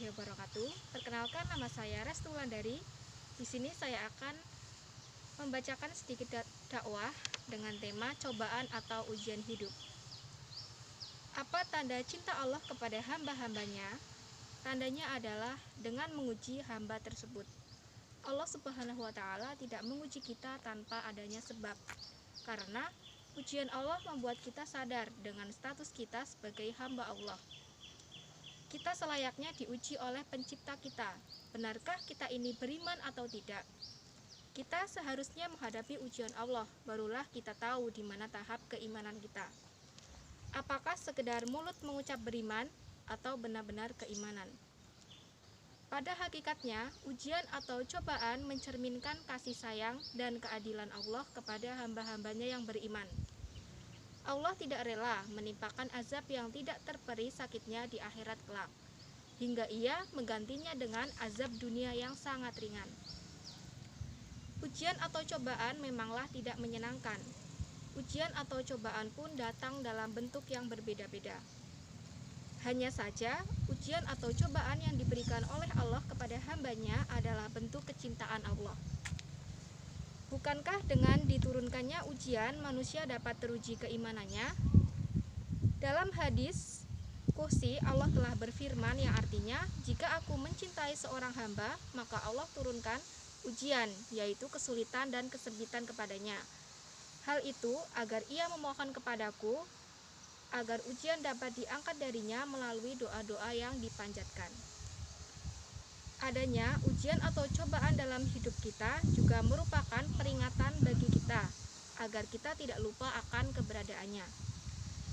warahmatullahi wabarakatuh. Perkenalkan, nama saya Restu Wulandari. Di sini saya akan membacakan sedikit dakwah dengan tema cobaan atau ujian hidup. Apa tanda cinta Allah kepada hamba-hambanya? Tandanya adalah dengan menguji hamba tersebut. Allah Subhanahu wa Ta'ala tidak menguji kita tanpa adanya sebab, karena ujian Allah membuat kita sadar dengan status kita sebagai hamba Allah. Kita selayaknya diuji oleh pencipta kita. Benarkah kita ini beriman atau tidak? Kita seharusnya menghadapi ujian Allah, barulah kita tahu di mana tahap keimanan kita. Apakah sekedar mulut mengucap beriman atau benar-benar keimanan? Pada hakikatnya, ujian atau cobaan mencerminkan kasih sayang dan keadilan Allah kepada hamba-hambanya yang beriman. Allah tidak rela menimpakan azab yang tidak terperi sakitnya di akhirat kelak, hingga Ia menggantinya dengan azab dunia yang sangat ringan. Ujian atau cobaan memanglah tidak menyenangkan. Ujian atau cobaan pun datang dalam bentuk yang berbeda-beda. Hanya saja, ujian atau cobaan yang diberikan oleh Allah kepada hambanya adalah bentuk kecintaan Allah. Bukankah dengan diturunkannya ujian, manusia dapat teruji keimanannya? Dalam hadis Qudsi, Allah telah berfirman yang artinya, jika aku mencintai seorang hamba, maka Allah turunkan ujian, yaitu kesulitan dan kesempitan kepadanya. Hal itu agar ia memohon kepadaku, agar ujian dapat diangkat darinya melalui doa-doa yang dipanjatkan. Adanya ujian atau cobaan dalam hidup kita juga merupakan peringatan bagi kita, agar kita tidak lupa akan keberadaannya.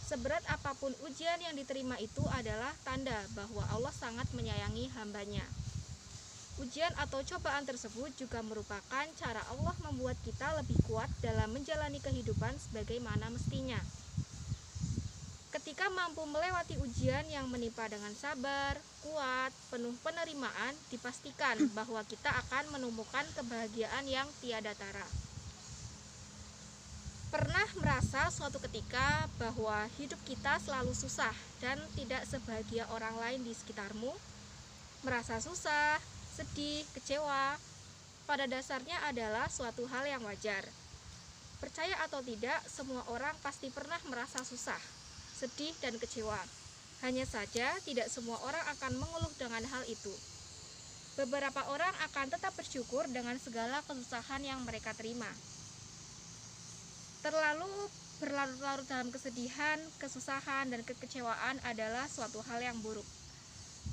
Seberat apapun ujian yang diterima itu adalah tanda bahwa Allah sangat menyayangi hambanya. Ujian atau cobaan tersebut juga merupakan cara Allah membuat kita lebih kuat dalam menjalani kehidupan sebagaimana mestinya. Ketika mampu melewati ujian yang menimpa dengan sabar, kuat, penuh penerimaan, dipastikan bahwa kita akan menemukan kebahagiaan yang tiada tara. Pernah merasa suatu ketika bahwa hidup kita selalu susah dan tidak sebahagia orang lain di sekitarmu? Merasa susah, sedih, kecewa, pada dasarnya adalah suatu hal yang wajar. Percaya atau tidak, semua orang pasti pernah merasa susah, sedih, dan kecewa. Hanya saja tidak semua orang akan mengeluh dengan hal itu. Beberapa orang akan tetap bersyukur dengan segala kesusahan yang mereka terima. Terlalu berlarut-larut dalam kesedihan, kesusahan, dan kekecewaan adalah suatu hal yang buruk.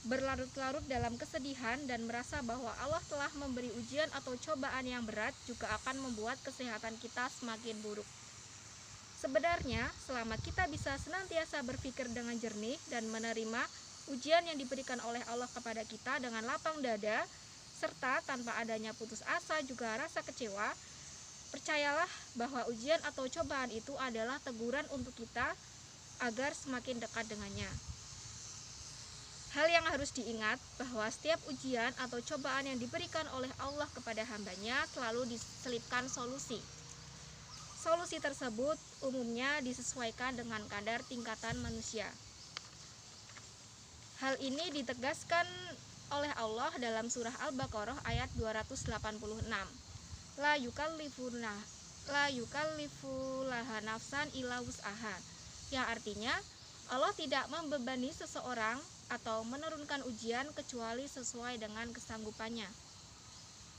Berlarut-larut dalam kesedihan dan merasa bahwa Allah telah memberi ujian atau cobaan yang berat juga akan membuat kesehatan kita semakin buruk. Sebenarnya, selama kita bisa senantiasa berpikir dengan jernih dan menerima ujian yang diberikan oleh Allah kepada kita dengan lapang dada, serta tanpa adanya putus asa juga rasa kecewa, percayalah bahwa ujian atau cobaan itu adalah teguran untuk kita agar semakin dekat dengannya. Hal yang harus diingat bahwa setiap ujian atau cobaan yang diberikan oleh Allah kepada hambanya selalu diselipkan solusi. Solusi tersebut umumnya disesuaikan dengan kadar tingkatan manusia. Hal ini ditegaskan oleh Allah dalam surah Al-Baqarah ayat 286. La yukallifu laha nafsan illa wus'aha, yang artinya Allah tidak membebani seseorang atau menurunkan ujian kecuali sesuai dengan kesanggupannya.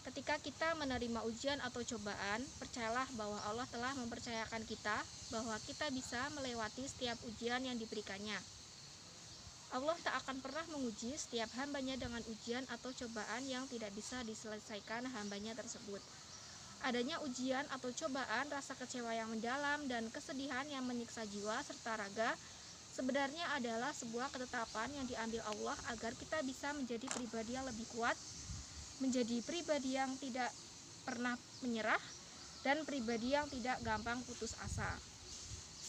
Ketika kita menerima ujian atau cobaan, percayalah bahwa Allah telah mempercayakan kita bahwa kita bisa melewati setiap ujian yang diberikannya. Allah tak akan pernah menguji setiap hambanya dengan ujian atau cobaan yang tidak bisa diselesaikan hambanya tersebut. Adanya ujian atau cobaan, rasa kecewa yang mendalam, dan kesedihan yang menyiksa jiwa serta raga sebenarnya adalah sebuah ketetapan yang diambil Allah agar kita bisa menjadi pribadi yang lebih kuat, menjadi pribadi yang tidak pernah menyerah, dan pribadi yang tidak gampang putus asa.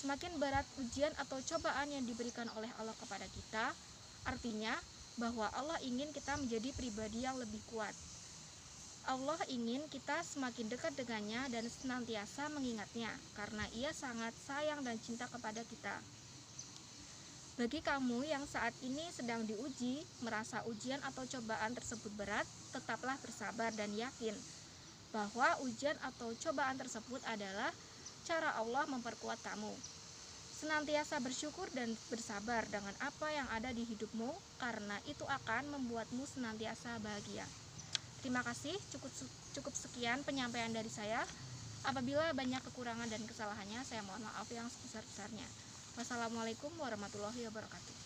Semakin berat ujian atau cobaan yang diberikan oleh Allah kepada kita, artinya bahwa Allah ingin kita menjadi pribadi yang lebih kuat. Allah ingin kita semakin dekat dengannya dan senantiasa mengingatnya, karena Ia sangat sayang dan cinta kepada kita. Bagi kamu yang saat ini sedang diuji, merasa ujian atau cobaan tersebut berat, tetaplah bersabar dan yakin bahwa ujian atau cobaan tersebut adalah cara Allah memperkuat kamu. Senantiasa bersyukur dan bersabar dengan apa yang ada di hidupmu, karena itu akan membuatmu senantiasa bahagia. Terima kasih, cukup sekian penyampaian dari saya. Apabila banyak kekurangan dan kesalahannya, saya mohon maaf yang sebesar-besarnya. Wassalamualaikum warahmatullahi wabarakatuh.